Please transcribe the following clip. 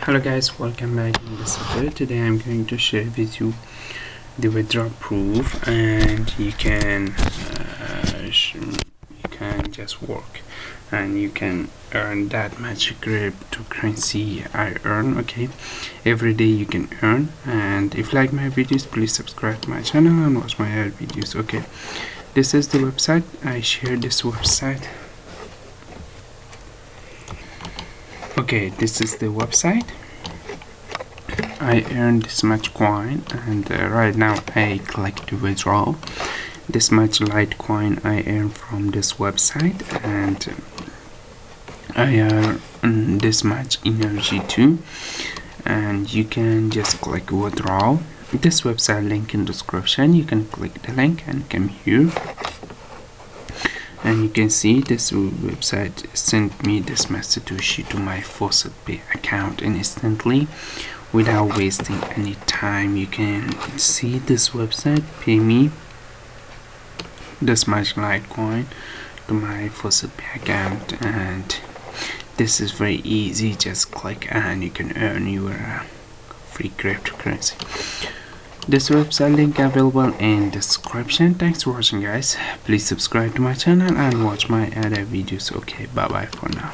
Hello guys, welcome back in this video. Today I'm going to share with you the withdrawal proof, and you can just work and you can earn that much cryptocurrency I earn. Okay, every day you can earn. And if you like my videos, please subscribe to my channel and watch my other videos. Okay, this is the website. I share this website. Okay, this is the website. I earned this much coin, and right now I click to withdraw this much LiteCoin I earn from this website, and I earn this much energy too. And you can just click withdraw. This website link in description. You can click the link and come here, and you can see this website sent me this message to my Faucet Pay account instantly without wasting any time. You can see this website pay me this much LiteCoin to my Faucet Pay account, and this is very easy. Just click and you can earn your free cryptocurrency. This website link available in description. Thanks for watching guys. Please subscribe to my channel and watch my other videos. Okay, bye bye for now.